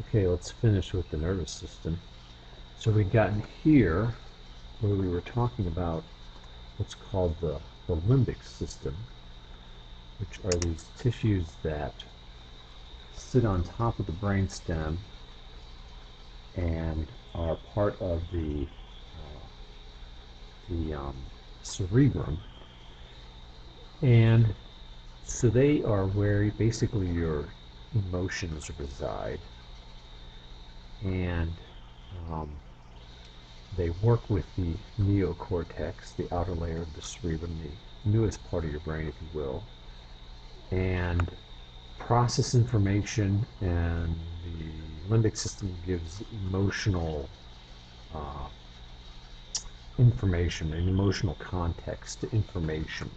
Okay, let's finish with the nervous system. So we've gotten here where we were talking about what's called the limbic system, which are these tissues that sit on top of the brainstem and are part of the cerebrum. And so they are where basically your emotions reside. And um, they work with the neocortex, the outer layer of the cerebrum, the newest part of your brain, if you will, and process information. And the limbic system gives emotional uh, information and emotional context to information.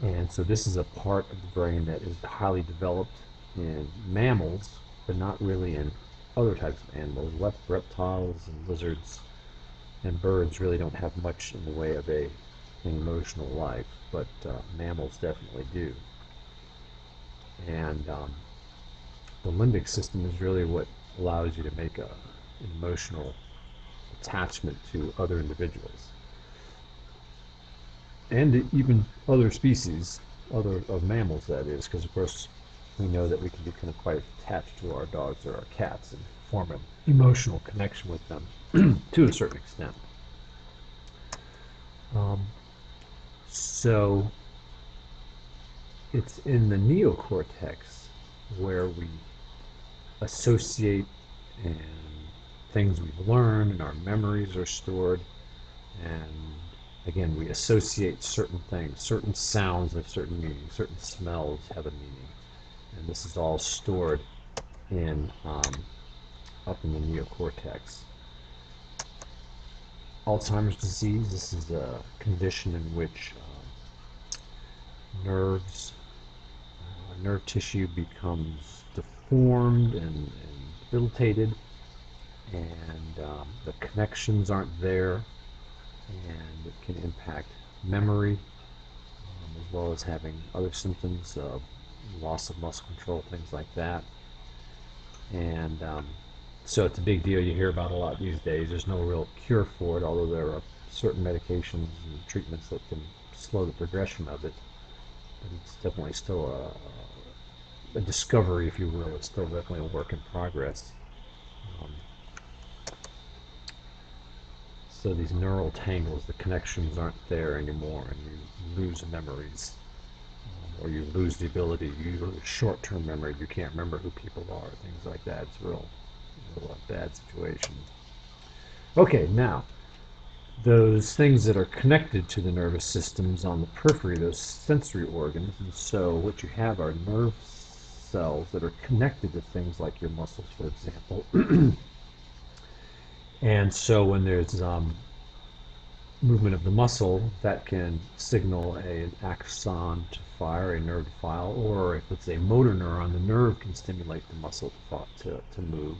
And so this is a part of the brain that is highly developed in mammals, but not really in other types of animals. Reptiles and lizards and birds really don't have much in the way of an emotional life, but mammals definitely do. And the limbic system is really what allows you to make an emotional attachment to other individuals and even other species, other of mammals, that is, because of course we know that we can become quite attached to our dogs or our cats and form an emotional connection with them to a certain extent. Um, so it's in the neocortex where we associate and things we've learned and our memories are stored. And again, we associate certain things, certain sounds have certain meanings, certain smells have a meaning. And this is all stored in up in the neocortex. Alzheimer's disease, this is a condition in which nerve tissue becomes deformed and debilitated, and the connections aren't there, and it can impact memory, as well as having other symptoms of loss of muscle control, things like that. And so it's a big deal. You hear about a lot these days. There's no real cure for it, although there are certain medications and treatments that can slow the progression of it. But it's definitely still a discovery, if you will. It's still definitely a work in progress. Um, so these neural tangles, the connections aren't there anymore, and you lose memories, or you lose the ability. You lose short-term memory. You can't remember who people are, things like that. It's a real bad situation. Okay, now those things that are connected to the nervous systems on the periphery, those sensory organs. And so what you have are nerve cells that are connected to things like your muscles, for example. And so when there's movement of the muscle, that can signal an axon to fire, a nerve to fire, or if it's a motor neuron, the nerve can stimulate the muscle to move.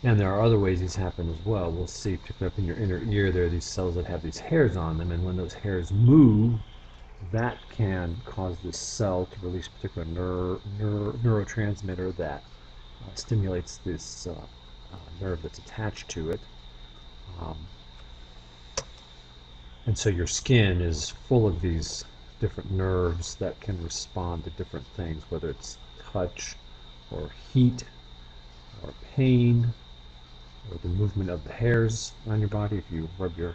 And there are other ways these happen as well. We'll see, particularly up in your inner ear, there are these cells that have these hairs on them, and when those hairs move, that can cause this cell to release a particular neurotransmitter that stimulates this nerve that's attached to it. Um, and so your skin is full of these different nerves that can respond to different things, whether it's touch or heat or pain, or the movement of the hairs on your body. If you rub your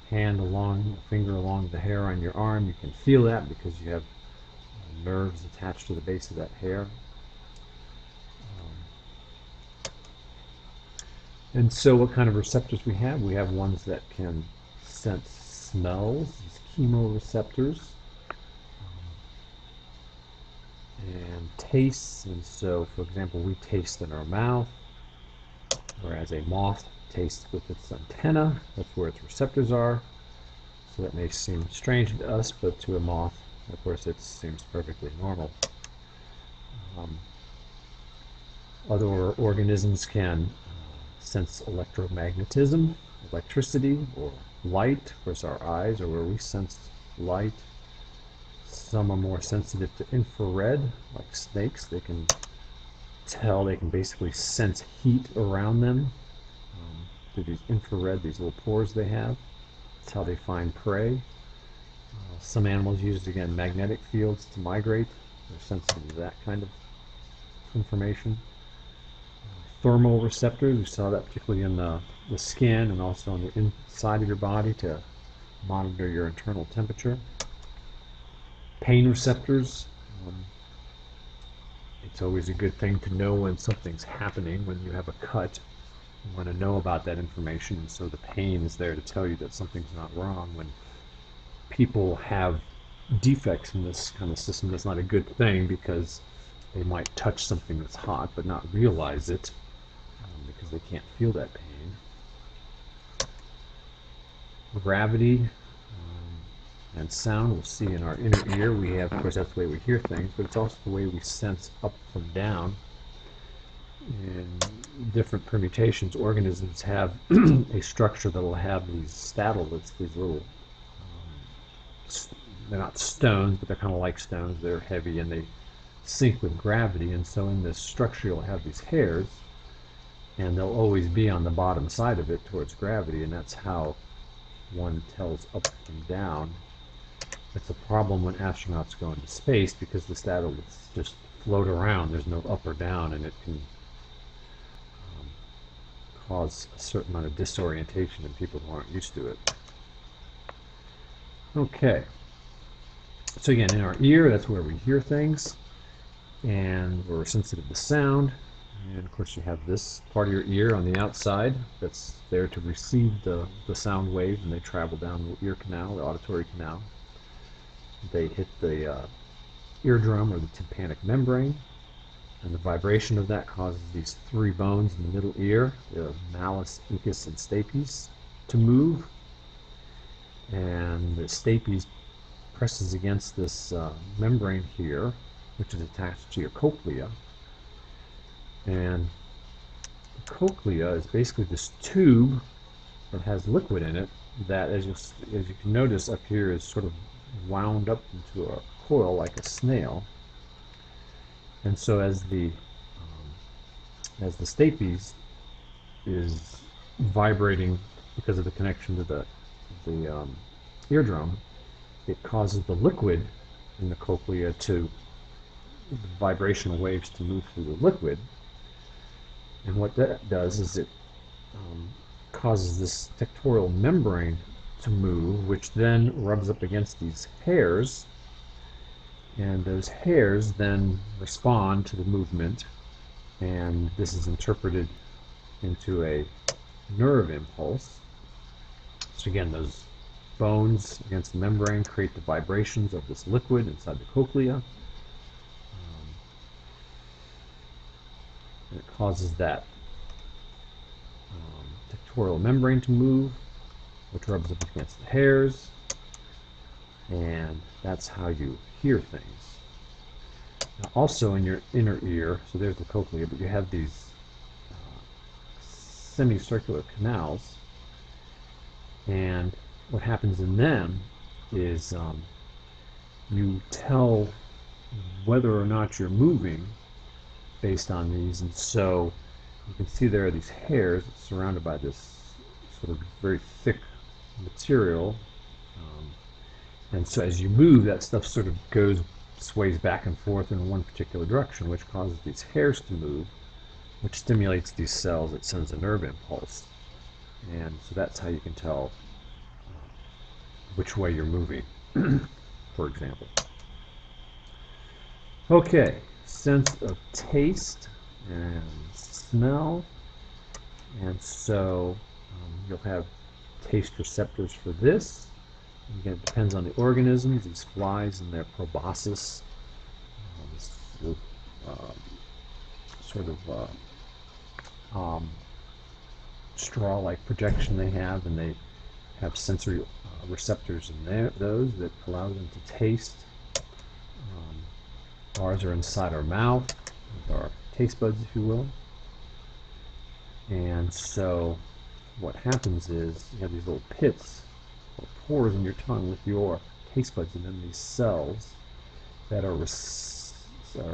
finger along the hair on your arm, you can feel that because you have nerves attached to the base of that hair. And so what kind of receptors we have? We have ones that can sense smells, these chemoreceptors, and tastes. And so, for example, we taste in our mouth, whereas a moth tastes with its antenna. That's where its receptors are. So that may seem strange to us, but to a moth, of course, it seems perfectly normal. Other organisms can sense electromagnetism, electricity, or light. Of course, our eyes are where we sense light, Some are more sensitive to infrared, like snakes. They can basically sense heat around them through these infrared, these little pores they have. That's how they find prey. Some animals use, again, magnetic fields to migrate. They're sensitive to that kind of information. Thermal receptors, we saw that particularly in the skin and also on the inside of your body to monitor your internal temperature. Pain receptors, it's always a good thing to know when something's happening. When you have a cut, you want to know about that information, and so the pain is there to tell you that something's not wrong. When people have defects in this kind of system, that's not a good thing, because they might touch something that's hot but not realize it, because they can't feel that pain. Gravity and sound, we'll see in our inner ear. We have, of course, that's the way we hear things, but it's also the way we sense up from down. In different permutations, organisms have a structure that will have these statoliths, these little, they're not stones, but they're kind of like stones. They're heavy and they sink with gravity, and so in this structure you'll have these hairs, and they'll always be on the bottom side of it towards gravity, and that's how one tells up and down. It's a problem when astronauts go into space, because the statoliths just float around. There's no up or down, and it can cause a certain amount of disorientation in people who aren't used to it. Okay, so again, in our ear, that's where we hear things, and we're sensitive to sound. And of course you have this part of your ear on the outside that's there to receive the sound waves, and they travel down the ear canal, the auditory canal. They hit the eardrum or the tympanic membrane, and the vibration of that causes these three bones in the middle ear, the malleus, incus, and stapes, to move. And the stapes presses against this membrane here, which is attached to your cochlea. And the cochlea is basically this tube that has liquid in it that, as you can notice up here, is sort of wound up into a coil like a snail. And so as the stapes is vibrating because of the connection to the eardrum, it causes the liquid in the cochlea to, the vibrational waves to move through the liquid. And what that does is it causes this tectorial membrane to move, which then rubs up against these hairs, and those hairs then respond to the movement, and this is interpreted into a nerve impulse. So again, those bones against the membrane create the vibrations of this liquid inside the cochlea. And it causes that tectorial membrane to move, which rubs up against the hairs, and that's how you hear things. Now, also in your inner ear, so there's the cochlea, but you have these semicircular canals, and what happens in them is you tell whether or not you're moving based on these. And so you can see there are these hairs surrounded by this sort of very thick material, and so as you move, that stuff sort of sways back and forth in one particular direction, which causes these hairs to move, which stimulates these cells. It sends a nerve impulse, and so that's how you can tell which way you're moving, for example. Okay, sense of taste and smell, and so you'll have taste receptors for this. Again, it depends on the organisms. These flies and their proboscis, this sort of straw-like projection they have, and they have sensory receptors in those that allow them to taste. Ours are inside our mouth, with our taste buds, if you will. And so what happens is you have these little pits or pores in your tongue with your taste buds, and then these cells that are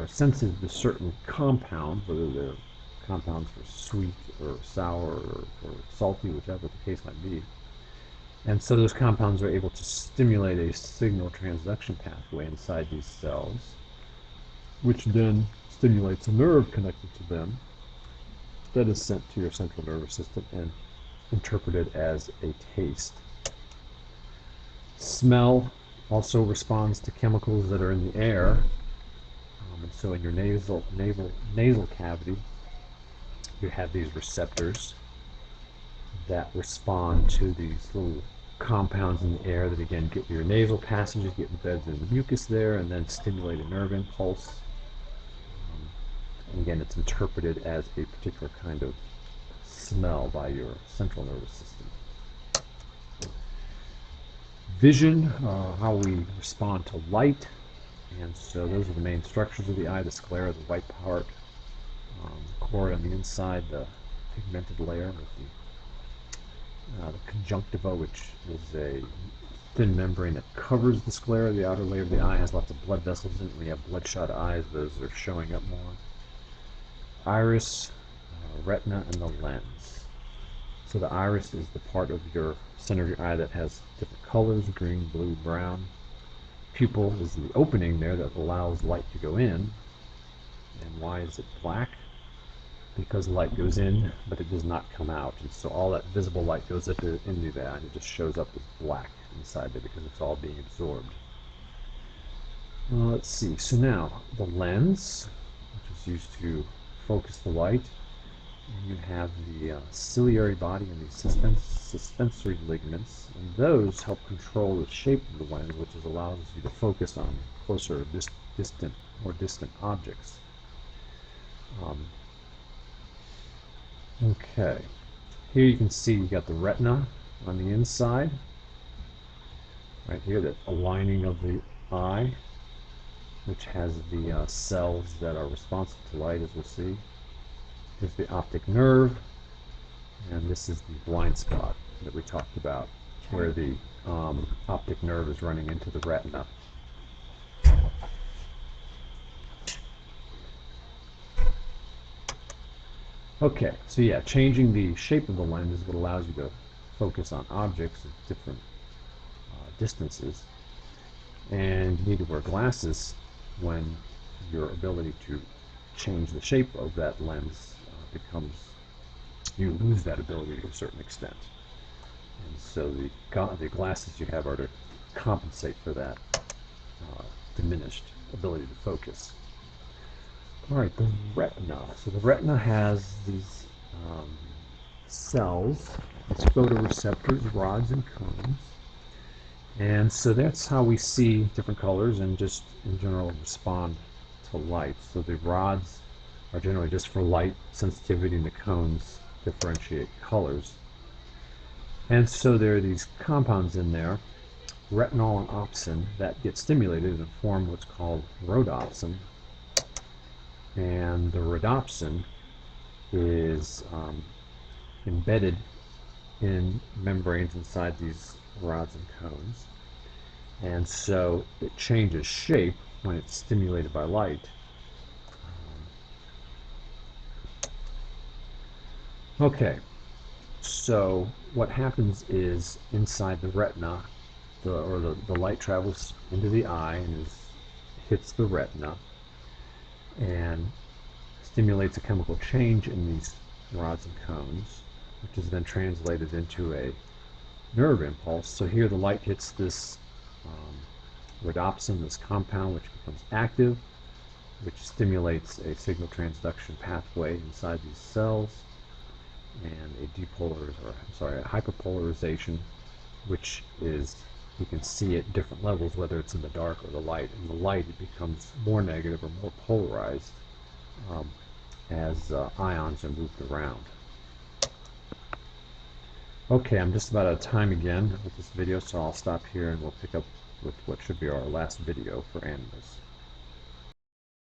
sensitive to certain compounds, whether they're compounds for sweet or sour or salty, whichever the case might be. And so those compounds are able to stimulate a signal transduction pathway inside these cells, which then stimulates a nerve connected to them that is sent to your central nervous system and interpreted as a taste. Smell also responds to chemicals that are in the air. And so in your nasal cavity, you have these receptors that respond to these little compounds in the air that again get your nasal passages, get embedded in the mucus there, and then stimulate a nerve impulse. And again, it's interpreted as a particular kind of smell by your central nervous system. Vision, how we respond to light. And so those are the main structures of the eye: the sclera, the white part, choroid on the inside, the pigmented layer with the conjunctiva, which is a thin membrane that covers the sclera. The outer layer of the eye has lots of blood vessels in it. We have bloodshot eyes; those are showing up more. Iris, retina, and the lens. So the iris is the part of your center of your eye that has different colors: green, blue, brown. Pupil is the opening there that allows light to go in. And why is it black? Because light goes in, but it does not come out. And so all that visible light goes into the eye, and it just shows up as black inside there because it's all being absorbed. Let's see. So now the lens, which is used to focus the light. You have the ciliary body and the suspensory ligaments, and those help control the shape of the lens, which allows you to focus on closer, more distant objects. Okay, here you can see you got the retina on the inside, right here, that aligning of the eye, which has the cells that are responsive to light, as we'll see. Here's the optic nerve, and this is the blind spot that we talked about, where the optic nerve is running into the retina. Okay, so yeah, changing the shape of the lens is what allows you to focus on objects at different distances. And you need to wear glasses when your ability to change the shape of that lens you lose that ability to a certain extent. And so the glasses you have are to compensate for that diminished ability to focus. All right, the retina. So the retina has these cells, these photoreceptors, rods and cones. And so that's how we see different colors and just in general respond to light. So the rods are generally just for light sensitivity, and the cones differentiate colors. And so there are these compounds in there, retinol and opsin, that get stimulated and form what's called rhodopsin. And the rhodopsin is embedded in membranes inside these rods and cones. And so it changes shape when it's stimulated by light. Okay, so what happens is inside the retina, the light travels into the eye and hits the retina and stimulates a chemical change in these rods and cones, which is then translated into a nerve impulse. So here the light hits this rhodopsin, this compound, which becomes active, which stimulates a signal transduction pathway inside these cells, and a hyperpolarization, which is, you can see at different levels, whether it's in the dark or the light. In the light, it becomes more negative or more polarized as ions are moved around. Okay, I'm just about out of time again with this video, so I'll stop here and we'll pick up with what should be our last video for animals.